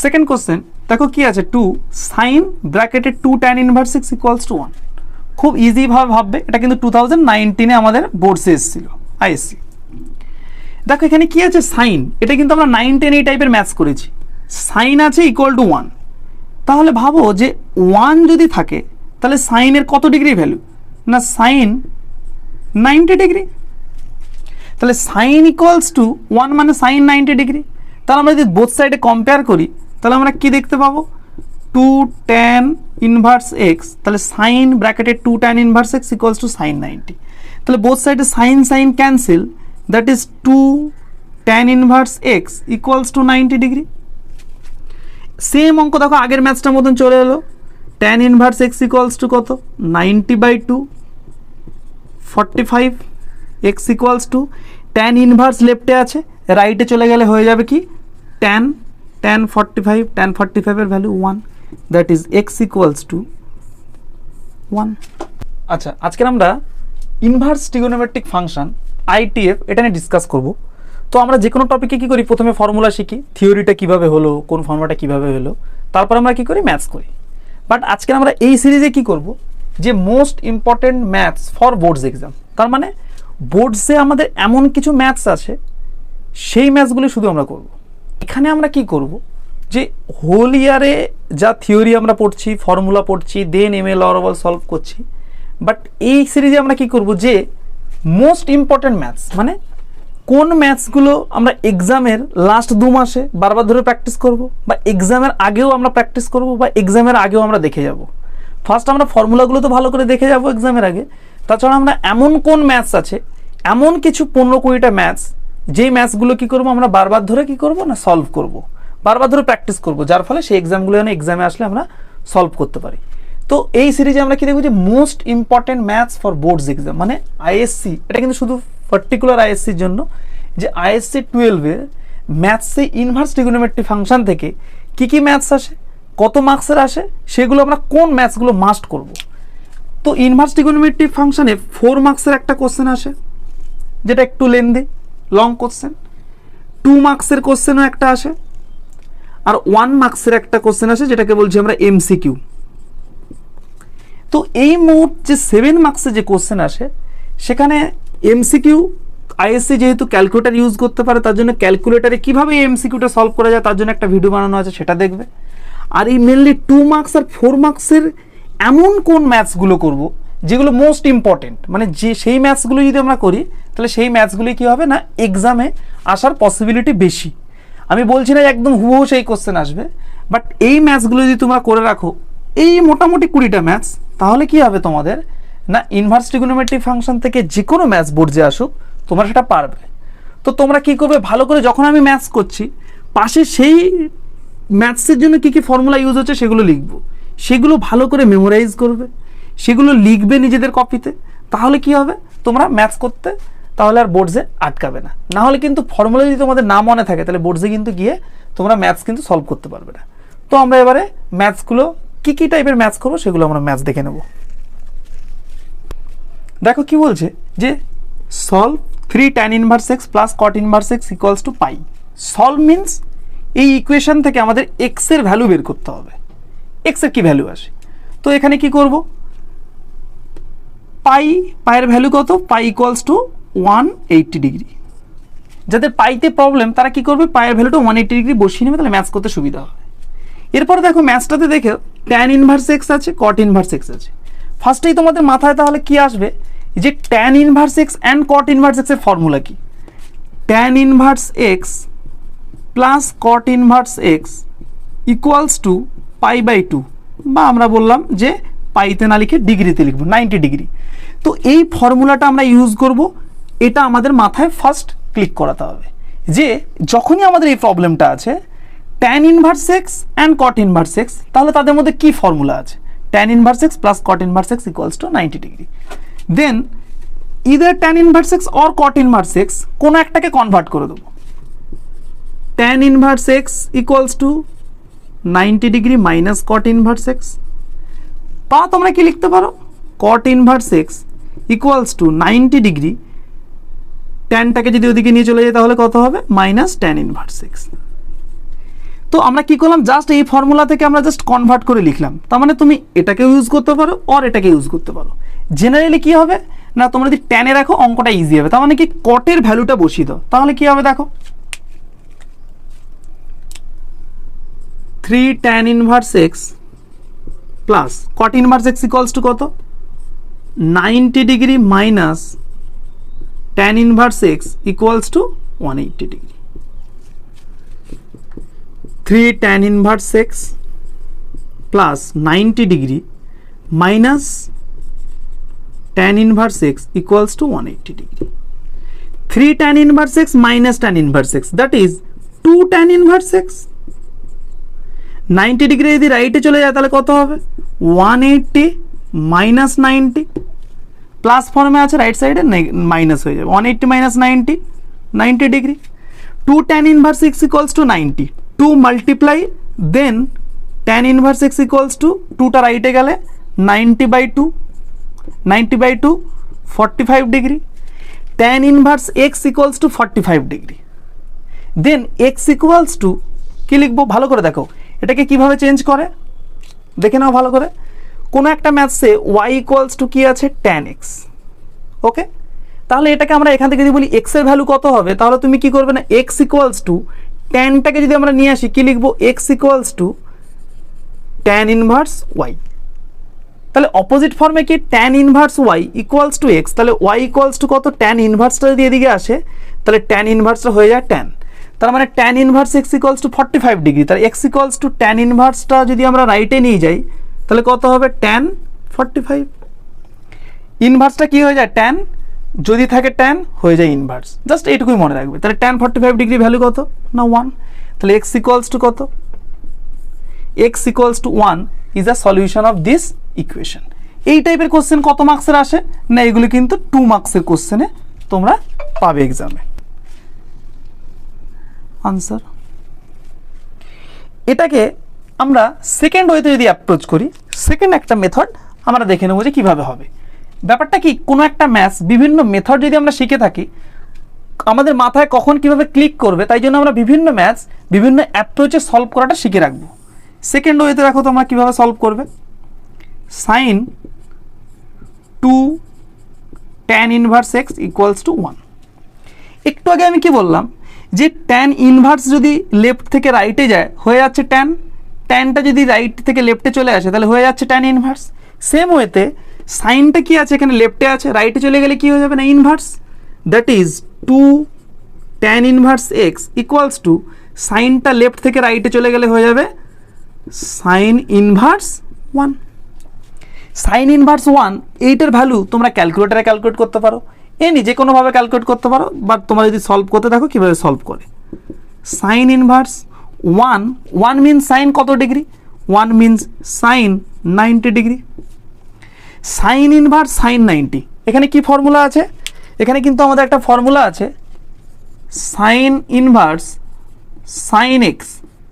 Second question দেখো কি আছে, 2 সাইন ব্র্যাকেটে 2 tan ইনভার্স 6 ইকুয়ালস টু 1। খুব ইজি ভাবে ভাববে, এটা কিন্তু 2019-এ আমাদের বোর্ডসে এসেছিল আইএসসি। দেখো এখানে কি আছে, সাইন, এটা কিন্তু আমরা 9-10 এই টাইপের ম্যাথস করেছি। সাইন আছে ইকুয়াল টু 1, তাহলে ভাবো যে 1 যদি থাকে তাহলে সাইনের কত ডিগ্রি ভ্যালু, না সাইন 90 ডিগ্রি। তাহলে সাইন ইকুয়ালস টু 1 মানে সাইন 90 ডিগ্রি। তাহলে আমরা যদি বোথ সাইডে কম্পেয়ার করি তাহলে আমরা কি দেখতে পাবো, 2 tan ইনভার্স এক্স, তাহলে সাইন ব্র্যাকেটে 2 tan inverse x equals to sine 90। তাহলে বোথ সাইডে sine sine cancel, that is 2 tan inverse x equals to 90 degree. Same অঙ্ক দেখো আগের ম্যাথসটার মতন চলে এলো, tan inverse x equals to কত, 90/2 45, x equals to tan inverse লেফটে আছে, রাইটে চলে গেলে হয়ে যাবে কি tan 45, tan 45-এর value 1, that is x equals to 1। আচ্ছা, আজকে আমরা ইনভার্স ট্রিগোনোমেট্রিক ফাংশন আইটিএফ এটা নিয়ে ডিসকাস করব। তো আমরা যে কোনো টপিকে কী করি, প্রথমে ফর্মুলা শিখি, থিওরিটা কীভাবে হলো, কোন ফর্মুলাটা কীভাবে হলো, তারপর আমরা কী করি, ম্যাথস করি। বাট আজকে আমরা এই সিরিজে কি করব, যে most important maths for boards exam, তার মানে বোর্ডসে আমাদের এমন কিছু ম্যাথস আছে সেই ম্যাথসগুলি শুধু আমরা করব। এখানে আমরা কি করব, যে হোল ইয়ারে যা থিওরি আমরা পড়ছি, ফর্মুলা পড়ছি, দেন এমএল অরওয়াল সলভ করছি, বাট এই সিরিজে আমরা কি করব, যে মোস্ট ইম্পর্টেন্ট ম্যাথস, মানে কোন ম্যাথসগুলো আমরা এক্সামের লাস্ট 2 মাসে বারবার ধরে প্র্যাকটিস করব, বা এক্সামের আগেও আমরা প্র্যাকটিস করব, বা এক্সামের আগেও আমরা দেখে যাব। ফার্স্ট আমরা ফর্মুলাগুলো তো ভালো করে দেখে যাব এক্সামের আগে, তাছাড়া আমরা এমন কোন ম্যাথস আছে, এমন কিছু 15-20টা ম্যাথস, যেই ম্যাথসগুলো কী করবো আমরা বারবার ধরে কী করবো না সলভ করব, বারবার ধরে প্র্যাকটিস করব, যার ফলে সেই এক্সামগুলো যেন এক্সামে আসলে আমরা সলভ করতে পারি। তো এই সিরিজে আমরা কি দেখব, যে most important maths for boards exam, মানে আইএসসি, এটা কিন্তু শুধু পার্টিকুলার আইএসসির জন্য, যে আইএসসি 12-এর ম্যাথসে ইনভার্স ট্রিগোনোমেট্রি ফাংশন থেকে কি কি ম্যাথস আসে, কত মার্কসের আসে, সেগুলো আমরা কোন ম্যাথসগুলো মাস্ট করব। তো ইনভার্স ট্রিগোনোমেট্রি ফাংশনে 4 মার্কসের একটা কোশ্চেন আসে, যেটা একটু লেন্দি লং কোশ্চেন, 2 মার্কসের কোশ্চেনও একটা আসে, আর 1 মার্কসের একটা কোশ্চেন আসে, যেটাকে বলছি আমরা এমসিকিউ। তো এই মোট যে 7 মার্কসের যে কোশ্চেন আসে, সেখানে এমসিকিউ আইএসসি যেহেতু ক্যালকুলেটার ইউজ করতে পারে, তার জন্য ক্যালকুলেটারে কীভাবে এই এমসিকিউটা সলভ করা যায় তার জন্য একটা ভিডিও বানানো আছে, সেটা দেখবে। আর এই মেনলি 2 মার্কস আর 4 মার্কসের এমন কোন ম্যাথসগুলো করব যেগুলো মোস্ট ইম্পর্টেন্ট, মানে যে সেই ম্যাথসগুলো যদি আমরা করি তাহলে সেই ম্যাথসগুলি কী হবে না এক্সামে আসার পসিবিলিটি বেশি। আমি বলছি না একদম হুবহু সেই কোশ্চেন আসবে, বাট এই ম্যাথসগুলো যদি তোমরা করে রাখো, এই মোটামুটি 20টা ম্যাথস, তাহলে কি হবে তোমাদের না ইনভার্স ট্রিগোনোমেট্রি ফাংশন থেকে যে কোনো ম্যাথস বোর্ডে আসুক তোমরা সেটা পারবে। তো তোমরা কি করবে, ভালো করে যখন আমি ম্যাথস করছি পাশে সেই ম্যাথসের জন্য কী কী ফর্মুলা ইউজ হচ্ছে সেগুলো লিখবো, সেগুলো ভালো করে মেমোরাইজ করবে, সেগুলো লিখবে নিজেদের কপিতে, তাহলে কি হবে তোমরা ম্যাথস করতে তাহলে আর বোর্ডসে আটকাবে না। না হলে কিন্তু ফর্মুলা যদি তোমাদের না মনে থাকে তাহলে বোর্ডসে কিন্তু গিয়ে তোমরা ম্যাথস কিন্তু সলভ করতে পারবে না। তো আমরা এবারে ম্যাথসগুলো কী কী টাইপের ম্যাথস করবো সেগুলো আমরা ম্যাথস দেখে নেব। দেখো কি বলছে, যে solve 3 tan inverse x plus cot inverse x equals to pi. Solve means এই ইকুয়েশন থেকে আমাদের এক্সের ভ্যালু বের করতে হবে, এক্সের কি ভ্যালু আসে। তো এখানে কি করব, পাইয়ের ভ্যালু কত, পাই ইকুয়ালস টু 180 ডিগ্রি। যাদের পাইতে প্রবলেম তারা কি করবে, পাইয়ের ভ্যালুটা 180 ডিগ্রি বসিয়ে নেবে, তাহলে ম্যাথস করতে সুবিধা হবে। এরপরে দেখো ম্যাথসটাতে দেখে tan ইনভার্স এক্স আছে, কট ইনভার্স এক্স আছে। ফার্স্টেই তোমাদের মাথায় তাহলে কি আসবে, যে tan inverse x and cot inverse এক্সের ফর্মুলা কি, tan inverse x plus cot inverse x equals to পাই/2, বা আমরা বললাম যে পাইতে না লিখে ডিগ্রিতে লিখবো 90 ডিগ্রি। তো এই ফর্মুলাটা আমরা ইউজ করব, এটা আমাদের মাথায় ফার্স্ট ক্লিক করাতে হবে, যে যখনই আমাদের এই প্রবলেমটা আছে tan inverse x and cot inverse x, তাহলে তাদের মধ্যে কি ফর্মুলা আছে, tan inverse x plus cot inverse x equals to 90 degree. Then either tan inverse x or cot inverse x কোনো একটাকে কনভার্ট করে দেবো, tan inverse x equals to 90 degree minus cot inverse x, বা তোমরা কি লিখতে পারো, cot inverse x equals to 90 degree, ট্যানটাকে যদি ওদিকে নিয়ে চলে যায় তাহলে কত হবে, মাইনাস tan ইনভার্স এক্স। তো আমরা কি করলাম, জাস্ট এই ফর্মুলা থেকে আমরা জাস্ট কনভার্ট করে লিখলাম। তার মানে তুমি এটাকেও ইউজ করতে পারো আর এটাকে ইউজ করতে পারো। জেনারেলি কি হবে না, তোমরা যদি ট্যানে রাখো অঙ্কটা ইজি হবে। তার মানে কি কটের ভ্যালুটা বসিয়ে দাও, তাহলে কি হবে দেখো, 3 tan inverse x plus cot inverse x equals to কত, 90 degree minus tan inverse x equals two 180 degree. 3 tan inverse x plus 90 degree minus tan inverse x equals two 180 degree. 3 tan inverse x minus tan inverse x, that is 2 tan inverse x. 90 degree যদি রাইটে চলে যায় তাহলে কত হবে, 180 minus 90, plus ফর্মে আছে right সাইডে মাইনাস হয়ে যাবে, 180 minus 90, 90 degree. 2 tan inverse x equals to 90, 2 multiply then tan inverse x equals to 2টা রাইটে গেলে 90/2, 90/2 45 degree. tan inverse x equals to 45 degree. Then x equals to কি লিখবো, ভালো করে দেখো এটাকে কিভাবে চেঞ্জ করে দেখে নাও ভালো করে। কোনো একটা ম্যাথসে y ইকুয়ালস টু কি আছে, tan x, ওকে। তাহলে এটাকে আমরা এখান থেকে যদি বলি x এর ভ্যালু কত হবে, তাহলে তুমি কি করবে না, x ইকুয়ালস টু ট্যানটাকে যদি আমরা নিয়ে আসি কি লিখবো, x equals to tan inverse y। তাহলে অপোজিট ফর্মে কি tan inverse y equals to x, তাহলে y ইকুয়ালস টু কত, tan ইনভার্সটা যদি এদিকে আসে তাহলে tan ইনভার্সটা হয়ে যায় tan। তার মানে tan inverse x equals to 45 degree, তাহলে x ইকুয়ালস টু tan ইনভার্সটা যদি আমরা রাইটে নিয়ে যাই তাহলে কত হবে, tan 45। ইনভার্সটা কি হয়ে যায়, tan, যদি থাকে tan হয়ে যায় ইনভার্স, জাস্ট এইটুকুই মনে রাখবে। তাহলে tan 45 ডিগ্রি ভ্যালু কত না 1, তাহলে x ইকুয়ালস টু কত, x equals to 1 is a solution of this equation. এই টাইপের কোশ্চেন কত মার্কসের আসে না, এগুলো কিন্তু 2 মার্কসের কোশ্চেনে তোমরা পাবে এক্সামে আনসার। এটাকে আমরা সেকেন্ড ওয়েতে যদি অ্যাপ্রোচ করি, সেকেন্ড একটা মেথড আমরা দেখে নেবো যে কীভাবে হবে। ব্যাপারটা কি, কোনো একটা ম্যাথস বিভিন্ন মেথড যদি আমরা শিখে থাকি, আমাদের মাথায় কখন কিভাবে ক্লিক করবে, তাই জন্য আমরা বিভিন্ন ম্যাথস বিভিন্ন অ্যাপ্রোচে সলভ করাটা শিখে রাখবো। সেকেন্ড ওয়েতে দেখো তোমরা কীভাবে সলভ করবে, sine 2 tan inverse x equals to 1। একটু আগে আমি কি বললাম যে tan ইনভার্স যদি লেফট থেকে রাইটে যায় হয়ে যাচ্ছে tan, ট্যানটা যদি রাইট থেকে লেফটে চলে আসে তাহলে হয়ে যাচ্ছে tan ইনভার্স। সেম ওয়েতে সাইনটা কি আছে, এখানে লেফটে আছে, রাইটে চলে গেলে কি হয়ে যাবে না inverse, that is 2 tan inverse x equals to, সাইনটা লেফট থেকে রাইটে চলে গেলে হয়ে যাবে সাইন ইনভার্স 1। সাইন ইনভার্স 1 এইটার ভ্যালু তোমরা ক্যালকুলেটারে ক্যালকুলেট করতে পারো, এনি যে কোনোভাবে ক্যালকুলেট করতে পারো, বাট তোমরা যদি সলভ করতে দেখো কীভাবে সলভ করে। সাইন ইনভার্স 1 মিনস সাইন কত degree, 1 means sign 90 degree. Sign inverse sign 90, এখানে কি ফর্মুলা আছে, এখানে কিন্তু আমাদের একটা ফর্মুলা আছে, sign inverse sine x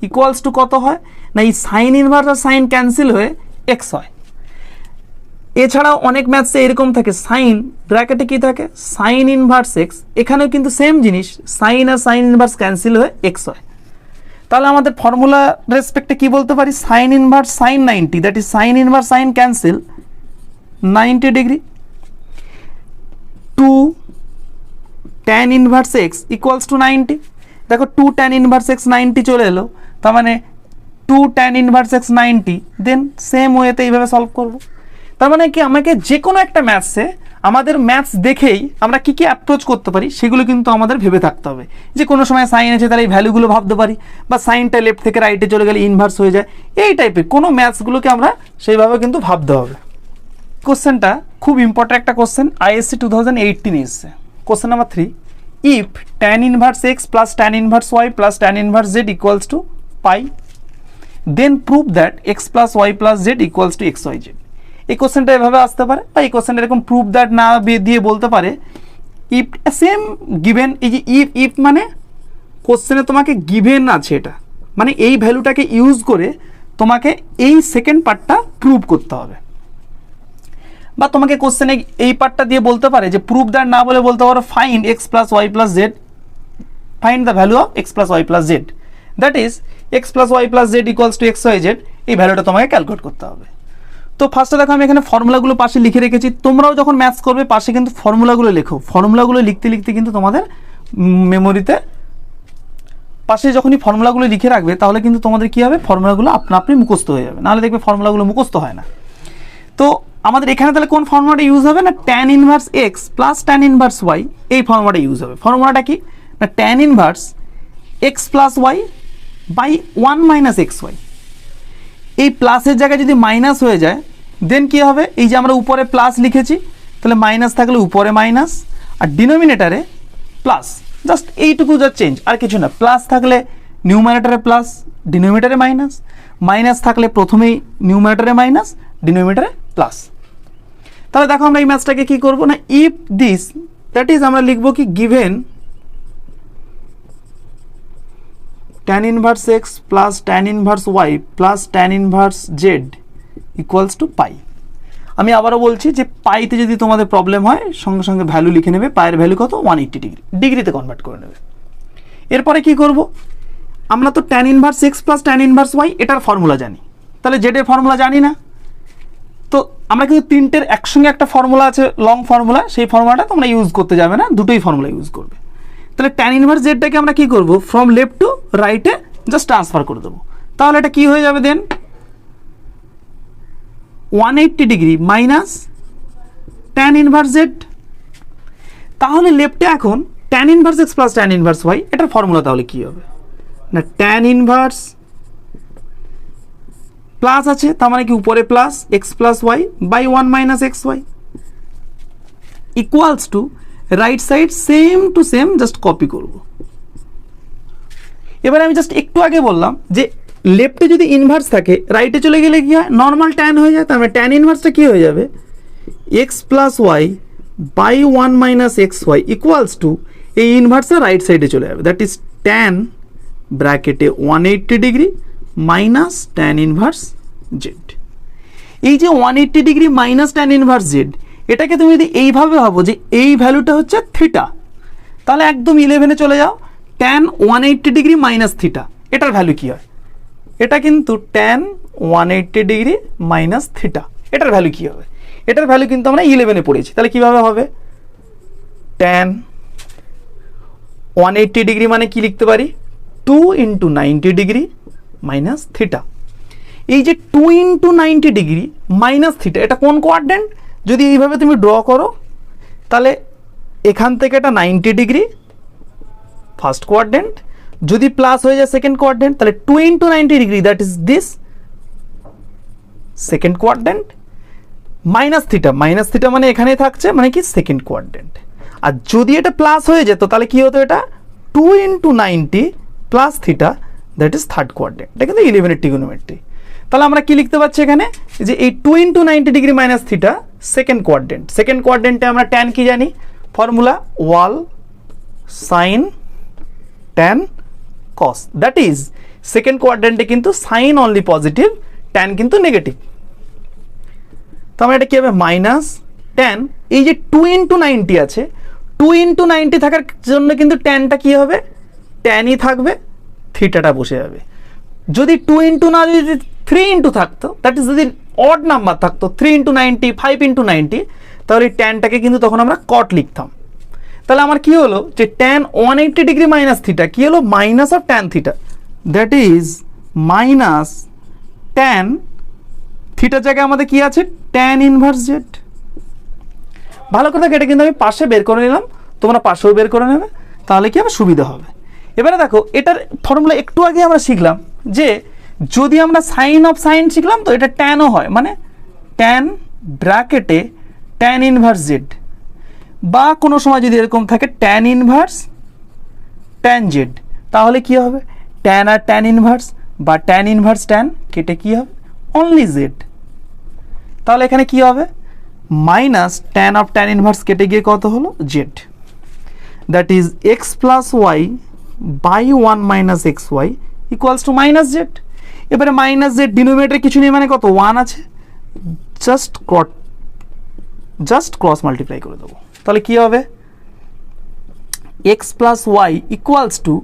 equals to কত হয় না, এই সাইন ইনভার্স আর সাইন ক্যান্সেল হয়ে এক্স হয়। এছাড়াও অনেক ম্যাথসে এরকম থাকে, সাইন ব্র্যাকেটে কি থাকে, সাইন ইনভার্স এক্স, এখানেও কিন্তু সেম জিনিস, সাইন আর সাইন ইনভার্স ক্যান্সেল হয়ে এক্স হয়। তাহলে আমাদের ফর্মুলা রেসপেক্টে কি বলতে পারি, sign inverse sign 90, that is sign inverse sign cancel 90 degree. 2 tan inverse x equals to 90, দেখো 2 tan ইনভার্স এক্স 90 চলে এলো, তার মানে 2 tan ইনভার্স এক্স 90, দেন সেম ওয়েতে এইভাবে সলভ করব। তার মানে কি, আমাকে যে কোনো একটা ম্যাথসে আমাদের ম্যাথস দেখেই আমরা কী কী অ্যাপ্রোচ করতে পারি সেগুলো কিন্তু আমাদের ভেবে থাকতে হবে। যে কোনো সময় সাইন আছে তাহলে এই ভ্যালুগুলো ভাবতে পারি, বা সাইনটা লেফট থেকে রাইটে চলে গেলে ইনভার্স হয়ে যায়, এই টাইপের কোনো ম্যাথসগুলোকে আমরা সেইভাবে কিন্তু ভাবতে হবে। কোশ্চেনটা খুব ইম্পর্টেন্ট একটা কোশ্চেন, ISC 2018 এসছে। Question number 3, if tan inverse x plus tan inverse y plus tan inverse z equals to pi, then prove that x plus y plus z equals to x y z. এই কোশ্চেনটা এভাবে আসতে পারে, বা এই কোশ্চেনটা এরকম প্রুভ দ্যাট না দিয়ে বলতে পারে ইফ সেম গিভেন, এই যে ইফ মানে কোশ্চেনে তোমাকে গিভেন আছে, এটা মানে এই ভ্যালুটাকে ইউজ করে তোমাকে এই সেকেন্ড পার্টটা প্রুভ করতে হবে। বা তোমাকে কোশ্চেনে এই পার্টটা দিয়ে বলতে পারে যে প্রুভ দ্যাট না বলে বলতে পারো find x plus y plus z, find the value of x plus y plus z, that is x plus y plus z equals to x y z, এই ভ্যালুটা তোমাকে ক্যালকুলেট করতে হবে। তো ফার্স্টে দেখো আমি এখানে ফর্মুলাগুলো পাশে লিখে রেখেছি, তোমরাও যখন ম্যাথস করবে পাশে কিন্তু ফর্মুলাগুলো লেখো, ফর্মুলাগুলো লিখতে লিখতে কিন্তু তোমাদের মেমোরিতে পাশে যখনই ফর্মুলাগুলো লিখে রাখবে তাহলে কিন্তু তোমাদের কী হবে, ফর্মুলাগুলো আপনা আপনি মুখস্থ হয়ে যাবে, নাহলে দেখবে ফর্মুলাগুলো মুখস্থ হয় না। তো আমাদের এখানে তাহলে কোন ফর্মুলাটা ইউজ হবে না, tan inverse x plus tan inverse y, এই ফর্মুলাটা ইউজ হবে। ফর্মুলাটা কি না, tan inverse x plus y by 1 minus x y. এই প্লাসের জায়গায় যদি মাইনাস হয়ে যায় দেন কি হবে, এই যে আমরা উপরে প্লাস লিখেছি তাহলে মাইনাস থাকলে উপরে মাইনাস আর ডিনোমিনেটারে প্লাস, জাস্ট এইটুকু যা চেঞ্জ, আর কিছু না। প্লাস থাকলে নিউমারেটারে প্লাস, ডিনোমিনেটারে মাইনাস, মাইনাস থাকলে প্রথমেই নিউমারেটারে মাইনাস, ডিনোমিনেটারে প্লাস। তাহলে দেখো আমরা এই ম্যাথটাকে কি করব না, ইফ দিস, দ্যাট ইজ আমরা লিখব কি, given tan inverse x plus tan inverse y plus tan inverse z equals to pi. আমি আবারও বলছি যে পাইতে যদি তোমাদের প্রবলেম হয় সঙ্গে সঙ্গে ভ্যালু লিখে নেবে, পায়ের ভ্যালু কত, 180 ডিগ্রি, ডিগ্রিতে কনভার্ট করে নেবে। এরপরে কি করব, আমরা তো tan inverse x plus tan inverse y এটার ফর্মুলা জানি, তাহলে জেডের ফর্মুলা জানি না। তো আমরা কিন্তু তিনটের একসঙ্গে একটা ফর্মুলা আছে, লং ফর্মুলা, সেই ফর্মুলাটা তোমরা ইউজ করতে যাবে না, দুটোই ফর্মুলা ইউজ করবে। তাহলে ট্যান ইনভার্স জেডটাকে আমরা কি করব, ফ্রম লেফট টু রাইটে জাস্ট ট্রান্সফার করে দেবো। তাহলে এটা কি হয়ে যাবে দেন, 180 degree minus tan inverse z. তাহলে লেফটে এখন tan inverse x plus tan inverse y, এটার ফর্মুলা তাহলে কি হবে না, ট্যান ইনভার্স প্লাস আছে তার মানে কি উপরে plus x plus y by 1 minus x y equals to right side same to same just copy করব। এবারে আমি জাস্ট একটু আগে বললাম যে লেফটে যদি ইনভার্স থাকে রাইটে চলে গেলে কি হয়, নর্মাল ট্যান হয়ে যায়, তার মানে ট্যান ইনভার্সটা কি হয়ে যাবে, x plus y by 1 minus x y equals to, এই ইনভার্সটা রাইট সাইডে চলে যাবে, দ্যাট ইজ ট্যান ব্র্যাকেটে 180 degree minus tan inverse z. এই যে 180 degree minus tan inverse z, এটাকে তুমি যদি এইভাবে ভাবো যে এই ভ্যালুটা হচ্ছে থিটা, তাহলে একদম 11-এ চলে যাও, ট্যান 180 ডিগ্রি মাইনাস থিটা, এটার ভ্যালু কি হয়, এটা কিন্তু ট্যান 180 ডিগ্রি মাইনাস থিটা, এটার ভ্যালু কি হবে, এটার ভ্যালু কিন্তু আমরা 11-এ পড়েছি। তাহলে কিভাবে হবে, ট্যান 180 ডিগ্রি মানে কি লিখতে পারি, 2 ইন্টু 90 ডিগ্রি মাইনাস থিটা। এই যে 2 ইন্টু 90 ডিগ্রি মাইনাস থিটা, এটা কোন কোয়াড্রেন্ট, যদি এইভাবে তুমি ড্র করো তাহলে এখান থেকে এটা 90 ডিগ্রি ফার্স্ট কোয়াড্রেন্ট, যদি প্লাস হয়ে যায় সেকেন্ড কোয়াড্রেন্ট, তাহলে 2 into 90 degree that is this second quadrant, minus theta মানে এখানেই থাকছে মানে কি সেকেন্ড কোয়াড্রেন্ট। আর যদি এটা প্লাস হয়ে যেত তাহলে কি হতো, এটা 2 into 90 plus theta that is third quadrant, এটা কিন্তু 11-এর ট্রিগোনোমেট্রি। তাহলে আমরা কি লিখতে পারছি এখানে যে এই 2 into 90 degree minus theta second quadrant, second কোয়াড্রেন্টে আমরা ট্যান কি জানি, formula all sine tan cos, that is second কোয়াড্রেন্টে কিন্তু সাইন অনলি পজিটিভ, ট্যান কিন্তু নেগেটিভ। তো আমরা এটা কি হবে, মাইনাস ট্যান, এই যে 2 ইন্টু 90 আছে, 2 ইন্টু 90 থাকার জন্য কিন্তু ট্যানটা কি হবে, ট্যানই থাকবে, থিটাটা বসে যাবে। যদি 2 ইন্টু না, যদি 3 ইন্টু থাকতো, দ্যাট ইজ যদি অড নাম্বার থাকতো 3 ইন্টু 90 5 ইন্টু 90, তাহলে এই ট্যানটাকে কিন্তু তখন আমরা কট লিখতাম। তাহলে আমার কি হলো যে ট্যান 180 ডিগ্রি মাইনাস থিটা কি হলো, minus of tan theta, that is minus tan থিটার জায়গায় আমাদের কি আছে, ট্যান ইনভার্স জেড। ভালো কথা, এটা কিন্তু আমি পাশে বের করে নিলাম, তোমরা পাশেও বের করে নেবে, তাহলে কি হবে, সুবিধা হবে। এবারে দেখো এটার ফর্মুলা একটু আগে আমরা শিখলাম যে যদি আমরা সাইন অফ সাইন শিখলাম, তো এটা ট্যানও হয়, মানে ট্যান ব্র্যাকেটে ট্যান ইনভার্স জেড, বা কোনো সময় যদি এরকম থাকে ট্যান ইনভার্স ট্যান জেড, তাহলে কি হবে, ট্যান আর ট্যান ইনভার্স বা ট্যান ইনভার্স ট্যান কেটে কি হবে, অনলি জেড। তাহলে এখানে কি হবে, minus tan of tan inverse কেটে গিয়ে কত হলো, z, that is x plus y by 1 minus x y equals to minus z. এবারে মাইনাস জেড ডিনোমিনেটরে কিছু নেই মানে কত, 1 আছে, জাস্ট ক্রস মাল্টিপ্লাই করে দেবো। তাহলে কি হবে, x plus y equals to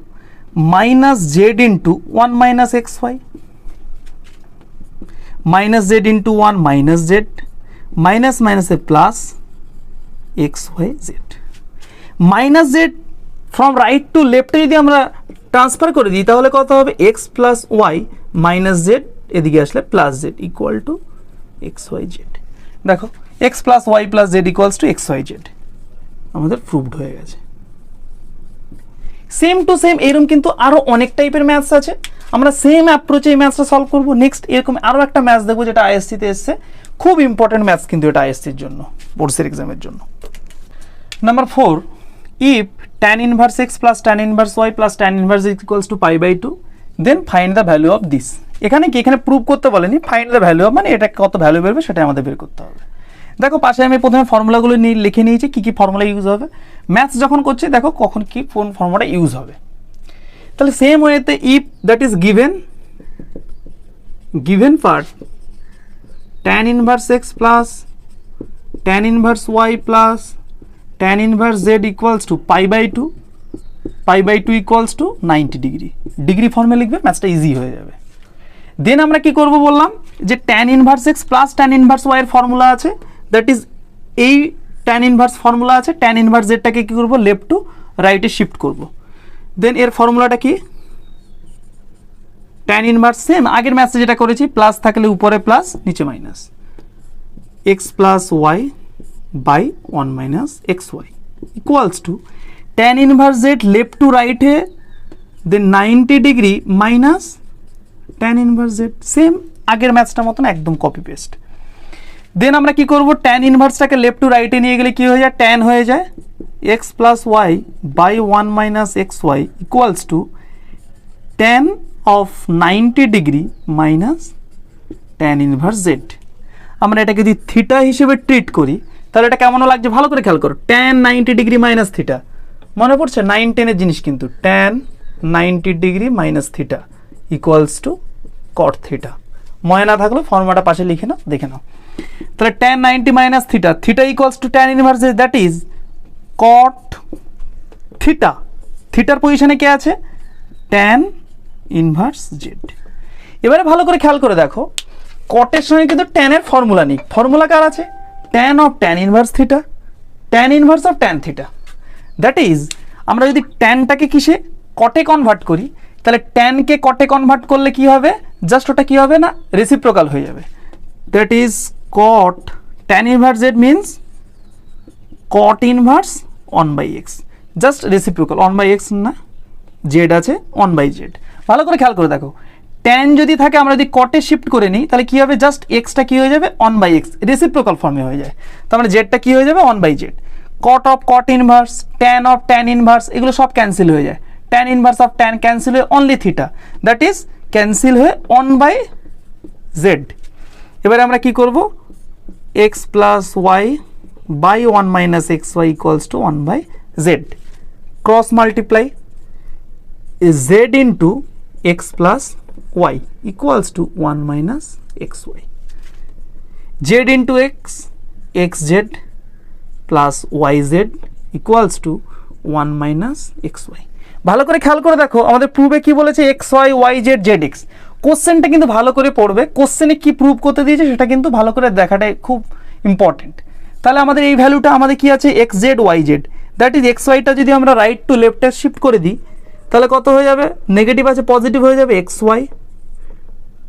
minus z into one minus x y, minus z into one minus z, minus মাইনাসে plus x y z. Minus z from right to লেফটে যদি আমরা transfer করে দিই তাহলে কত হবে, x plus y minus z, এদিকে আসলে plus z equal to x y z. দেখো x plus y plus z equals to x y z আমাদের প্রুভড হয়ে গেছে। সেম টু সেম এরকম কিন্তু আরও অনেক টাইপের ম্যাথস আছে, আমরা সেম অ্যাপ্রোচে এই ম্যাথসটা সলভ করবো। নেক্সট এরকম আরও একটা ম্যাথস দেখবো যেটা আইএসসিতে এসছে, খুব ইম্পর্টেন্ট ম্যাথস কিন্তু এটা আইএসসির জন্য, বোর্ডসের এক্সামের জন্য। Number 4, if tan inverse x plus tan inverse y plus tan inverse x equals to pi by 2 then find the value of this। এখানে কি, এখানে প্রুভ করতে বলেনি, ফাইন্ড দ্য ভ্যালু অফ, মানে এটা কত ভ্যালু বেরবে সেটা আমাদের বের করতে হবে। দেখো পাশে আমি প্রথমে ফর্মুলাগুলো লিখে নিয়েছি, কী কী ফর্মুলা ইউজ হবে। ম্যাথস যখন করছি দেখো কখন কি কোন ফর্মুলাটা ইউজ হবে। তাহলে সেম ওয়েতে if that is given part tan inverse x plus tan inverse y plus tan inverse z equals to pi by 2, pi by 2 equals to 90 degree, degree ফর্মে লিখবে, ম্যাথসটা ইজি হয়ে যাবে। দেন আমরা কি করব বললাম যে tan inverse x plus tan inverse y এর ফর্মুলা আছে, দ্যাট ইজ এই tan inverse ফর্মুলা আছে, tan inverse z টাকে কি করব, লেফট টু রাইটে শিফট করব। দেন এর ফর্মুলাটা কি, tan inverse সেম আগের ম্যাথসে যেটা করেছি, প্লাস থাকলে উপরে প্লাস নিচে minus, x plus y by 1 minus xy equals to tan inverse z left to right है, then 90 degree minus tan inverse z, same আগের ম্যাথসটার মতন একদম কপি পেস্ট। দেন আমরা কি করব, tan ইনভার্সটাকে লেফট টু রাইটে নিয়ে গেলে কি হয়ে যায়, tan হয়ে যায় x plus y by 1 minus xy equals to tan of 90 degree minus tan inverse z। আমরা এটাকে যদি থিটা হিসেবে ট্রিট করি তাহলে এটা কেমন লাগছে ভালো করে খেয়াল করো, tan 90 ডিগ্রি মাইনাস থিটা, মনে পড়ছে 9-10 জিনিস কিন্তু, tan 90 degree minus theta equals two কট থিটা। মনে না থাকলে ফর্মুলাটা পাশে লিখে নাও, দেখে নাও। তাহলে tan 90 minus theta, theta equals to tan inverse that is caught theta, থিটার পজিশনে কে আছে, tan ইনভার্স জেড। এবারে ভালো করে খেয়াল করে দেখো, কটের সঙ্গে কিন্তু tan এর ফর্মুলা নেই, ফর্মুলা কার আছে, tan of tan inverse theta, tan inverse of tan theta. That is আমরা যদি ট্যানটাকে কিসে কটে কনভার্ট করি তাহলে ট্যানকে কটে কনভার্ট করলে কি হবে, জাস্ট ওটা কি হবে না, রেসিপ্রোকাল হয়ে যাবে। That is cot tan inverse z means cot inverse 1/x, just reciprocal, 1/x না, জেড আছে 1/z। ভালো করে খেয়াল করে দেখো, tan যদি থাকে আমরা যদি কটে শিফট করে নিই তাহলে কি হবে, জাস্ট এক্সটা কি হয়ে যাবে 1/x, রেসিপ্রোকাল ফর্মে হয়ে যায়, তার মানে জেডটা কি হয়ে যাবে 1/z। Cot of cot inverse, tan of tan inverse, এগুলো সব ক্যান্সেল হয়ে যায়, tan inverse of tan cancel হয়ে only theta, that is cancel হয়ে 1/z। এবারে আমরা কি করব, x plus y by 1 minus x y equals to 1/z, cross multiply z into x plus y equals to 1 minus xy, z into x, xz plus yz equals to 1 minus xy। ভালো করে খেয়াল করে দেখো আমাদের প্রুফে কি বলেছে, xy yz zx। কোশ্চেনটা কিন্তু ভালো করে পড়বে, কোশ্চেনে কি প্রুভ করতে দিয়েছে সেটা কিন্তু ভালো করে দেখাটাই খুব ইম্পর্টেন্ট। তাহলে আমাদের এই ভ্যালুটা আমাদের কি আছে, xz yz, দ্যাট ইজ xyটা যদি আমরা রাইট টু লেফটে শিফট করে দিই তাহলে কত হয়ে যাবে, নেগেটিভ আছে পজিটিভ হয়ে যাবে, xy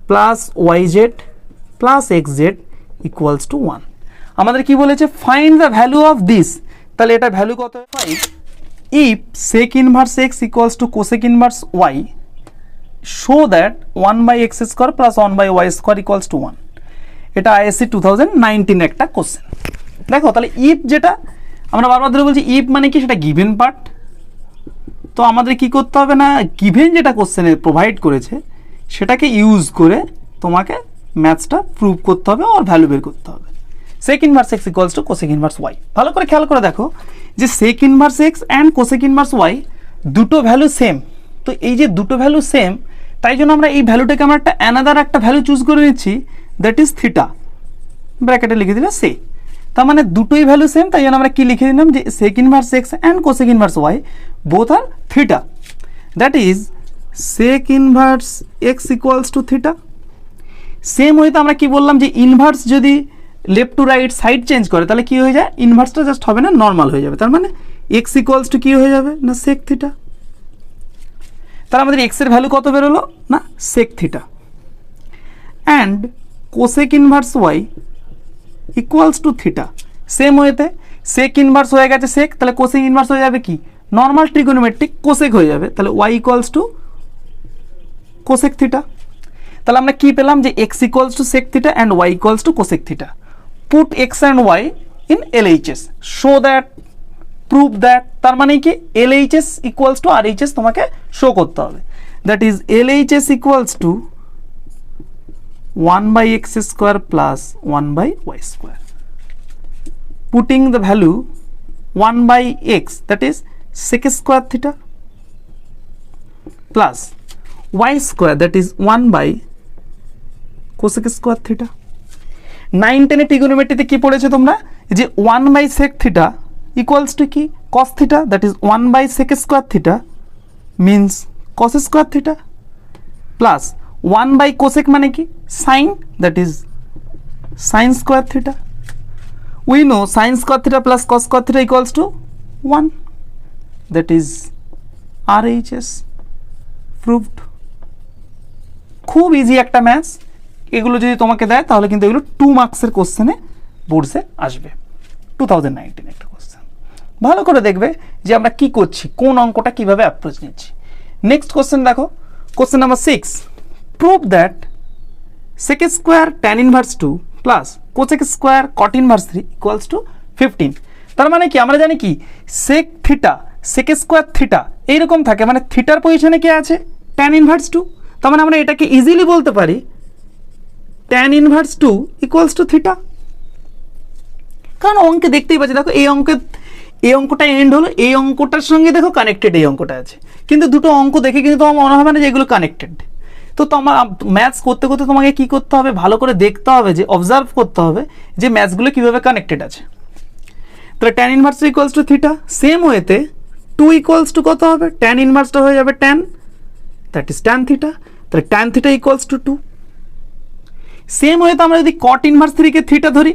plus yz plus xz equals to 1। আমাদের কি বলেছে, find the value of this, তাহলে এটা ভ্যালু কত, 5। If sec inverse x equals to cosec inverse y show that 1/x square plus 1/y square equals to 1। এটা ISC 2019 একটা question. দেখো তাহলে ইফ যেটা আমরা বারবার ধরে বলছি, ইফ মানে কি, সেটা গিভেন পার্ট, তো আমাদের কি করতে হবে না, গিভেন যেটা কোশ্চেনে প্রোভাইড করেছে সেটাকে ইউজ করে তোমাকে ম্যাথসটা প্রুভ করতে হবে আর ভ্যালু বের করতে হবে। Sec inverse x equals to cosec inverse y. ভালো করে খেয়াল করে দেখো যে sec inverse x and cosec inverse y দুটো ভ্যালু সেম, তো এই যে দুটো ভ্যালু সেম তাই জন্য আমরা এই ভ্যালুটাকে আমরা একটা অ্যানাদার একটা ভ্যালু চুজ করে নিচ্ছি, দ্যাট ইজ থিটা, ব্র্যাকেটে লিখে দিলে সে, তার মানে দুটোই ভ্যালু সেম, তাই জন্য আমরা কি লিখে দিলাম যে sec inverse x and cosec inverse y both আর theta, that is sec inverse x equals to theta. Same হয়তো আমরা কি বললাম যে ইনভার্স যদি left to right side change করে তাহলে কি হয়ে যায়, ইনভার্সটা জাস্ট হবে না, নর্মাল হয়ে যাবে। তার মানে এক্স ইকুয়ালস টু কি হয়ে যাবে না সেক থিটা। তাহলে আমাদের এক্সের ভ্যালু কত বেরোলো না sec theta. And cosec inverse y equals to theta. Same ওয়েতে সেক ইনভার্স হয়ে গেছে সেক, তাহলে কোসেক ইনভার্স হয়ে যাবে কি নর্মাল ট্রিগোনোমেট্রিক কোসেক হয়ে যাবে, তাহলে y equals to cosec theta. তাহলে আমরা কি পেলাম যে x equals to sec theta and y equals to cosec theta. Put x and y in LHS, show that, prove that. তার মানে কি LHS ইকুয়ালস টু RHS তোমাকে শো করতে হবে। That is LHS equals to 1/x square plus 1/y square. Putting the value 1/x, that is sec square theta, plus y square, that is 1/cosec square theta. 9-10 এ ট্রিগোনোমেট্রিতে কি পড়েছে তোমরা যে 1/sec theta equals to কি cos theta, that is 1/sec square theta means cos square theta, plus 1/cosec মানে কি sin, that is sin square theta. We know sin square theta plus cos square theta equals to 1, that is RHS proved. খুব easy একটা maths, এগুলো যদি তোমাকে দেয় তাহলে কিন্তু এগুলো 2 মার্কসের কোশ্চেনে বোর্ডসে আসবে, 2019 একটা কোশ্চেন। ভালো করে দেখবে যে আমরা কি করছি, কোন অঙ্কটা কিভাবে অ্যাপ্রোচ নিচ্ছি। নেক্সট কোশ্চেন দেখো, question number 6, prove that sec square tan inverse 2 plus cosec square cot inverse 3 equals to 15। তার মানে কি আমরা জানি কি sec theta sec square theta এইরকম থাকে, মানে থিটার পজিশনে কি আছে tan inverse 2। তার মানে আমরা এটাকে ইজিলি বলতে পারি tan inverse 2 equals to theta। কারণ অঙ্কে দেখতেই পাচ্ছি, দেখো এই অঙ্কটা এন্ড হলো, এই অঙ্কটার সঙ্গে দেখো কানেক্টেড এই অঙ্কটা আছে, কিন্তু দুটো অঙ্ক দেখে কিন্তু তোমার মনে হবে না যে এগুলো কানেক্টেড। তো তোমার ম্যাথস করতে করতে তোমাকে কি করতে হবে, ভালো করে দেখতে হবে, যে অবজার্ভ করতে হবে যে ম্যাথসগুলো কীভাবে কানেক্টেড আছে। তাহলে tan inverse equals to theta. Same ওয়েতে 2 ইকুয়ালস টু কত হবে, ট্যান ইনভার্সটা হয়ে যাবে tan, that is tan theta. তাহলে tan theta equals to 2। Same ওয়েতে আমরা যদি কট ইনভার্স 3 কে থিটা ধরি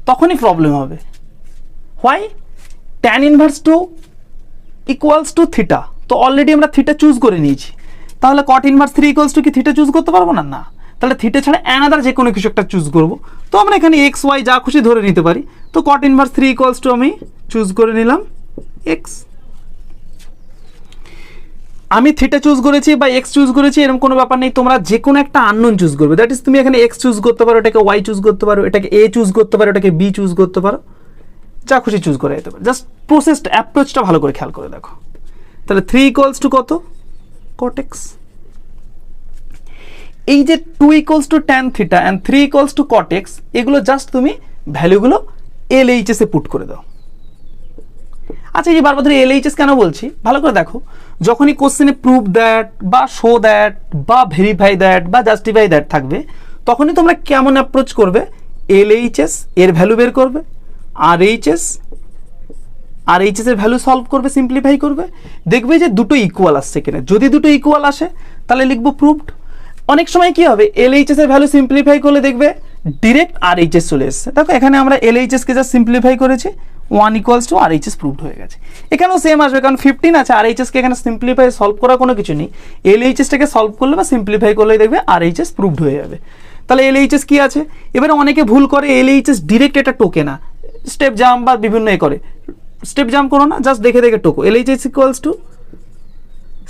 তখনই প্রবলেম হবে। Why, tan inverse 2 equals to theta, তো অলরেডি আমরা থিটা চুজ করে নিয়েছি, তাহলে কট ইনভার্স 3 ইকুয়ালস টু কি থিটা চুজ করতে পারবো না, না। তাহলে থিটা ছাড়া অ্যানাদার যে কোনো কিছু একটা চুজ করব, তো আমরা এখানে এক্স ওয়াই যা খুশি ধরে নিতে পারি। তো কট ইনভার্স 3 ইকুয়ালস টু আমি চুজ করে নিলাম এক্স। আমি থিটা চুজ করেছি বা এক্স চুজ করেছি এরকম কোনো ব্যাপার নেই, তোমরা যে কোনো একটা আননোন চুজ করবে। দ্যাট ইজ তুমি এখানে এক্স চুজ করতে পারো, এটাকে ওয়াই চুজ করতে পারো, এটাকে এ চুজ করতে পারো, এটাকে বি চুজ করতে পারো, যা খুশি চুজ করে যেতে পারো। জাস্ট প্রসেসটা অ্যাপ্রোচটা ভালো করে খেয়াল করে দেখো। তাহলে 3 ইকুয়ালস টু কত কট এক্স। এই যে 2 equals to tan theta and 3 equals to cot x, এগুলো জাস্ট তুমি ভ্যালুগুলো LHS এ পুট করে দাও। আচ্ছা, এই যে বারবার ধরে LHS কেন বলছি, ভালো করে দেখো। যখনই কোশ্চেনে প্রুভ দ্যাট বা শো দ্যাট বা ভেরিফাই দ্যাট বা জাস্টিফাই দ্যাট থাকবে, তখনই তোমরা কেমন অ্যাপ্রোচ করবে, LHS এর ভ্যালু বের করবে, RHS এর ভ্যালু সলভ করবে, সিম্পলিফাই করবে, দেখবে যে দুটো ইকুয়াল আসছে কিনা। যদি দুটো ইকুয়াল আসে তাহলে লিখবো প্রুভড। অনেক সময় কি হবে, LHS এর ভ্যালু সিম্পলিফাই করলে দেখবে ডিরেক্ট RHS চলে এসছে। দেখো এখানে আমরা LHS কে জাস্ট সিম্পলিফাই করেছি, 1 ইকুয়ালস টু RHS প্রুভড হয়ে গেছে। এখানেও সেম আসবে, কারণ 15 আছে, RHS কে এখানে সিম্পলিফাই সলভ করার কোনো কিছু নেই। LHS টাকে সলভ করলে বা সিম্পলিফাই করলেই দেখবে RHS প্রুভড হয়ে যাবে। তাহলে LHS কি আছে, এবারে অনেকে ভুল করে LHS ডিরেক্ট এটা টোকে না, স্টেপ জাম্প বা বিভিন্ন এ করে। স্টেপ জাম্প করো না, জাস্ট দেখে দেখে টোকো। LHS equals to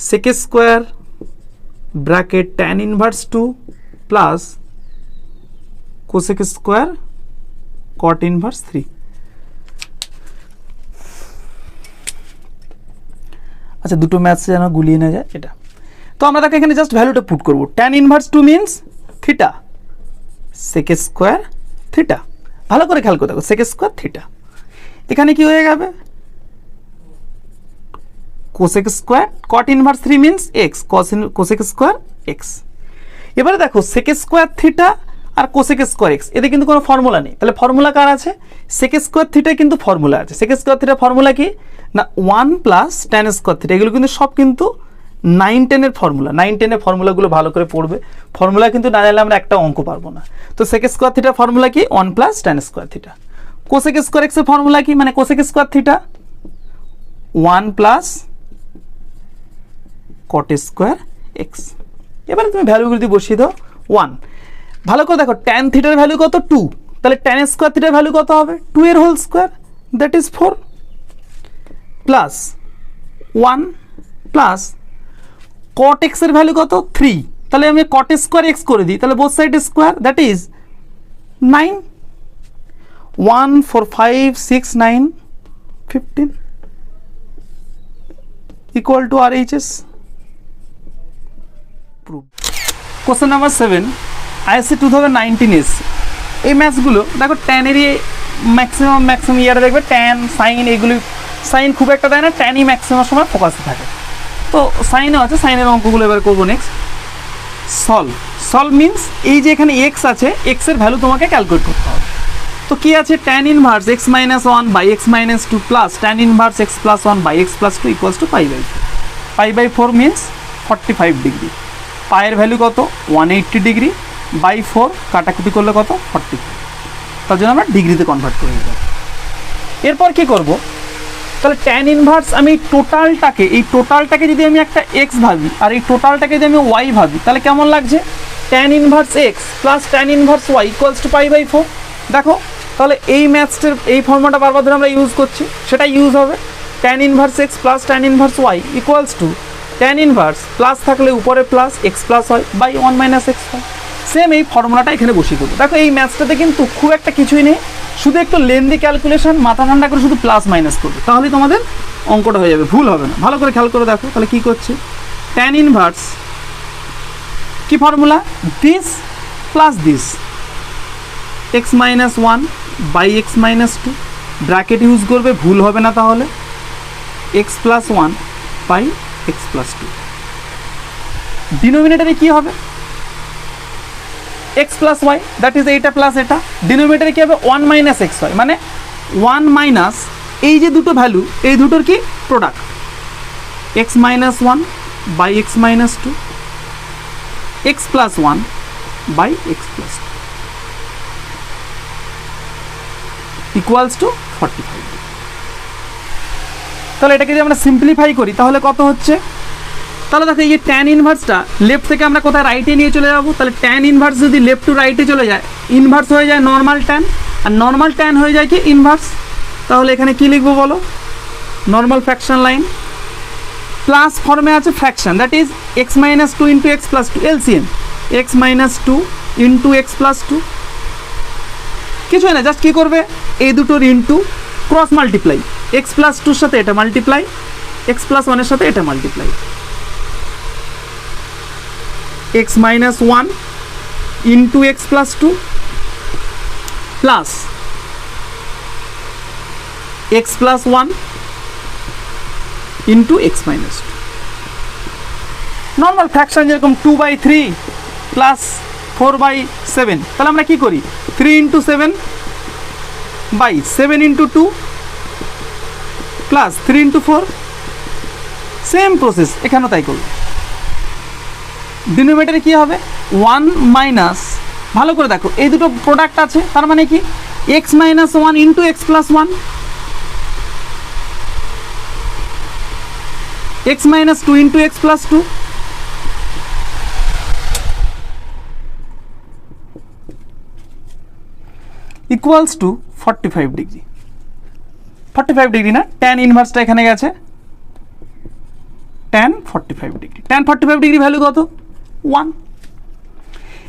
sec square bracket tan inverse 2 plus cosec square cot inverse 3। আচ্ছা, দুটো ম্যাথস যেন গুলিয়ে না যায় এটা। তো আমরা তাকে এখানে জাস্ট ভ্যালুটা পুট করবো। Tan inverse 2 means theta, sec square theta. ভালো করে খেয়াল করে দেখো, সেক স্কোয়ার থিটা। এখানে কি হয়ে যাবে, cosec square cot inverse 3 means x, cosec square x. এবারে দেখো সেক স্কোয়ার থিটা আর কোসেক স্কোয়ার এক্স, এদের কিন্তু কোনো ফর্মুলা নেই। তাহলে ফর্মুলা কার আছে, সেক স্কোয়ার থিটায় কিন্তু ফর্মুলা আছে। সেক স্কোয়ার থিটার ফর্মুলা কি না 1 প্লাস ট্যান স্কোয়ার থিটা। এগুলো কিন্তু সব কিন্তু 9-10 ফর্মুলা, 9-10 ফর্মুলাগুলো ভালো করে পড়বে। ফর্মুলা কিন্তু না জানলে আমরা একটা অঙ্ক পারবো না। তো সেক স্কোয়ার থিটার ফর্মুলা কি? 1 plus tan square theta. Cosec square এক্সের ফর্মুলা কি? মানে cosec square theta 1 plus cot square x. এবারে তুমি ভ্যালুগুলো দিয়ে বসিয়ে দাও 1। ভালো করে দেখো ট্যান থিটার ভ্যালু কত? 2। তাহলে ট্যান স্কোয়ার থিটার ভ্যালু কত হবে? 2 এর whole square, that is 4, plus 1 plus cot x এর ভ্যালু কত? 3। তাহলে আমি কট স্কোয়ার এক্স করে দিই, তাহলে both side square, that is 9। 1 4 5 6 9 15 equal to RHS. Question number 7 ISC 2019 এসছে। এই ম্যাথসগুলো দেখো ট্যানেরই ম্যাক্সিমাম ইয়ারে দেখবে ট্যান সাইন, এগুলি সাইন খুব একটা দেয় না, ট্যানই ম্যাক্সিমাম সময় ফোকাসে থাকে। তো সাইনও আছে, সাইনের অঙ্কগুলো এবার করবো নেক্সট। সলভ মিনস এই যে এখানে এক্স আছে, এক্সের ভ্যালু তোমাকে ক্যালকুলেট করতে হবে। তো কি আছে? Tan inverse x minus 1 by x minus 2 plus tan inverse x plus 1 by x plus 2 equals to π/4। π/4 means 45 degree. পায়ের ভ্যালু কত? 180 ডিগ্রি বাই 4 কাটাকুটি করলে কত? 45। তার জন্য আমরা ডিগ্রিতে কনভার্ট করে দেবো। এরপর কি করব? তাহলে ট্যান ইনভার্স আমি এই টোটালটাকে যদি আমি একটা এক্স ভাবি আর এই টোটালটাকে যদি আমি ওয়াই ভাবি, তাহলে কেমন লাগছে? Tan inverse x plus tan inverse y equals to π/4। দেখো তাহলে এই ম্যাথসটার এই ফর্মুলাটা বারবার ধরে আমরা ইউজ করছি, সেটা ইউজ হবে। Tan inverse x plus tan inverse y equals to tan inverse plus থাকলে উপরে প্লাস এক্স প্লাস হয় বাই 1 মাইনাস এক্স হয়। সেম এই ফর্মুলাটা এখানে বসিয়ে দেবো। দেখো এই ম্যাথসটাতে কিন্তু খুব একটা কিছুই নেই, শুধু একটু লেন্দি ক্যালকুলেশন, মাথা ঠান্ডা করে শুধু প্লাস মাইনাস করবে, তাহলেই তোমাদের অঙ্কটা হয়ে যাবে, ভুল হবে না। ভালো করে খেয়াল করে দেখো তাহলে কি করছে। ট্যান ইনভার্স কি formula? This plus this, x minus 1 by x minus 2, bracket use করবে, ভুল হবে না। তাহলে x plus 1 by x plus 2। ডিনোমিনেটারে কি হবে? X plus y, that is এইটা প্লাস এটা। ডিনোমিনেটারে কি হবে? 1 মাইনাস এক্স ওয়াই, মানে 1 মাইনাস এই যে দুটো ভ্যালু, এই দুটোর কি product, x minus 1 by x minus 2, x plus 1 by x plus 2 equals to 45। তাহলে এটাকে যদি আমরা সিম্পলিফাই করি তাহলে কত হচ্ছে? তাহলে দেখো এই যে ট্যান ইনভার্সটা লেফট থেকে আমরা কোথায় রাইটে নিয়ে চলে যাবো। তাহলে ট্যান ইনভার্স যদি লেফট টু রাইটে চলে যায়, ইনভার্স হয়ে যায় নর্মাল ট্যান, আর নর্মাল ট্যান হয়ে যায় কি ইনভার্স। তাহলে এখানে কি লিখবো বলো? নর্মাল ফ্র্যাকশন লাইন প্লাস ফর্মে আছে fraction, that is x minus 2 into x plus 2, LCM x minus 2 into x plus 2। কিছুই না, জাস্ট কী করবে? এই দুটোর into cross multiply, x plus 2-র সাথে এটা মাল্টিপ্লাই, এক্স প্লাস 1-এর সাথে এটা multiply, x minus 1 into x plus 2 plus x plus 1 into x minus 2। Normal fraction যেরকম 2/3 প্লাস 4/7, তাহলে আমরা কি করি? 3 into 7 by 7 into 2 plus 3 into 4। Same process এখানেও তাই করব। ডিনোমিনেটরে কি হবে? 1 মাইনাস, ভালো করে দেখো এই দুটো প্রোডাক্ট আছে, তার মানে কি x minus 1 into x plus 1, x minus 2 into x plus 2 equals to 45 degree. 45 degree না, ট্যান ইনভার্সটা এখানে গেছে, tan 45 degree. Tan 45 degree value কত? 1।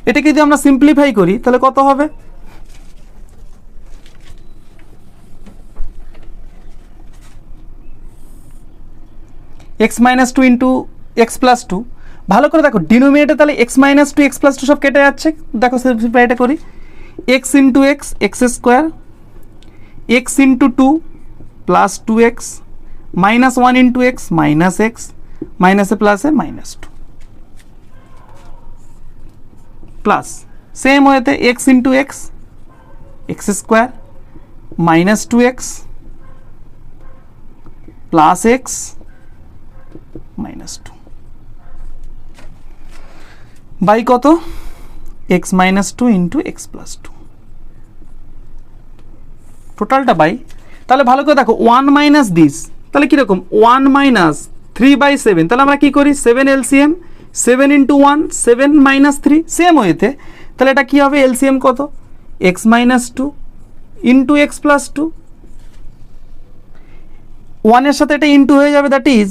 এটাকে যদি আমরা সিম্পলিফাই করি তাহলে কত হবে? X minus 2 into x plus 2। ভালো করে দেখো ডিনোমিনেটর, তাহলে এক্স মাইনাস 2 এক্স প্লাস 2 সব কেটে যাচ্ছে। দেখো সিম্পলিফাইটা করি, x into x x square, x into 2 plus 2x minus 1 into x minus x, মাইনাসে প্লাসে মাইনাস 2 প্লাস সেম ওয়েতে x into x x square minus 2x plus x minus 2। By কত x minus two into x plus two, টোটালটা by, তাহলে ভালো করে দেখো one minus this, তাহলে কীরকম one minus three by seven, তাহলে আমরা কী করি seven LCM, seven into one seven minus three, same ওয়েতে তাহলে এটা কী হবে এলসিএম কত x minus two into x plus two, ওয়ানের সাথে এটা ইন্টু হয়ে যাবে, that is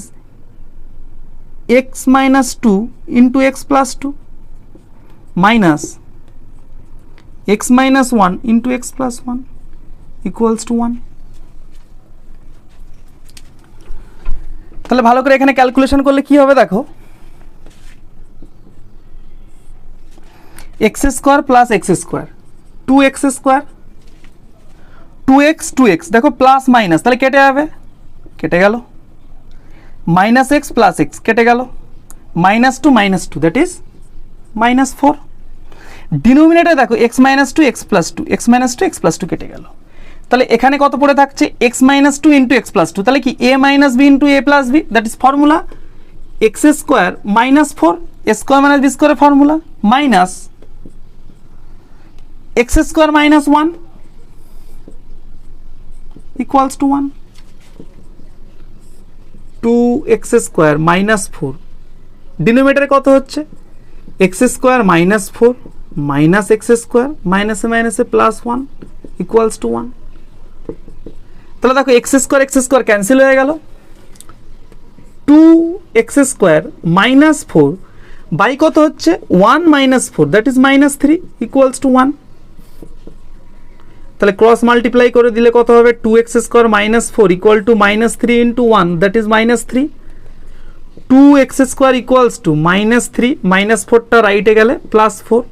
x minus two into x plus two minus x minus one into x plus one equals to one. তাহলে ভালো করে এখানে ক্যালকুলেশন করলে কি হবে দেখো, x square plus x square, two x square, two x দেখো plus minus তাহলে কেটে যাবে, কেটে গেল, মাইনাস এক্স প্লাস এক্স কেটে গেল, minus two that is minus four, denominator দেখো x minus two x plus two, x minus two x plus two কেটে গেল, তাহলে এখানে কত পড়ে থাকছে x minus two into x plus two, তাহলে কি a minus b into a plus b, that is formula x square minus four square minus b স্কোয়ারের formula minus x square minus one equals to one, two x square minus four, ডিনোমিনেটরে কত হচ্ছে x square minus four minus x square মাইনাসে plus one equals to one, তাহলে দেখো x square cancel হয়ে গেল, two x square minus four by কত হচ্ছে one minus four that is minus three equals to one, তাহলে cross multiply করে দিলে কত হবে two x square minus four equal to minus three into one that is minus three, two x square equals to minus three, minus ফোরটা রাইটে গেলে plus four,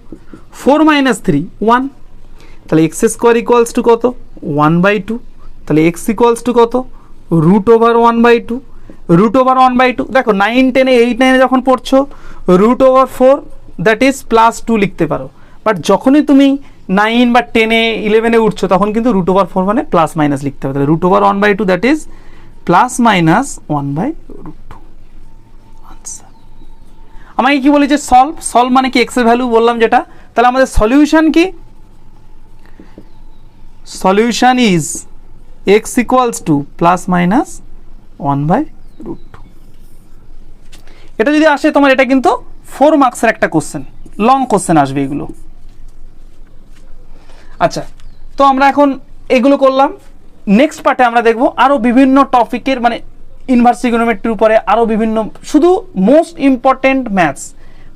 four minus three one, তাহলে x square equals to কত one by two, তাহলে x equals to কত root over one by two, root over one by two দেখো nine টেনে eight নাইনে যখন পড়ছো root over four that is plus two লিখতে পারো, বাট যখনই তুমি নাইন বা টেনে ইলেভেনে উঠছো তখন কিন্তু রুট ওভার ফোর মানে প্লাস মাইনাস লিখতে হবে, তাহলে root over one by two that is plus minus one by root two. আচ্ছা আমাকে কি বলি যে সলভ মানে কি এক্স এর ভ্যালু বললাম যেটা, তাহলে আমাদের সলিউশন কি, solution is x equals to plus minus one by root two. এটা যদি আসে তোমার এটা কিন্তু 4 মার্কসের একটা কোশ্চেন, লং কোশ্চেন আসবে এগুলো। আচ্ছা তো আমরা এখন এগুলো করলাম, নেক্সট পার্টে আমরা দেখব আরও বিভিন্ন টপিকের মানে ইনভার্স ট্রিগোনোমেট্রির উপরে আরও বিভিন্ন, শুধু most important maths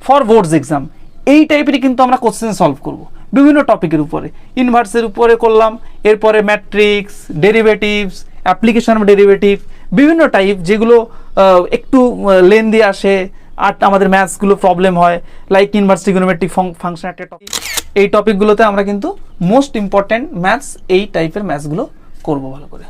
for boards exam এই টাইপেরই কিন্তু আমরা কোশ্চেন সলভ করব বিভিন্ন টপিকের উপরে, ইনভার্সের উপরে করলাম, এরপরে matrix, derivatives, application of derivative, বিভিন্ন টাইপ যেগুলো একটু লেন্দি আসে আর আমাদের ম্যাথসগুলো প্রবলেম হয়, লাইক ইনভার্স ট্রিগোনোমেট্রিক ফাংশন একটা টপিক, এই টপিকগুলোতে আমরা কিন্তু মোস্ট ইম্পর্টেন্ট ম্যাথস এই টাইপের ম্যাথসগুলো করবো ভালো করে।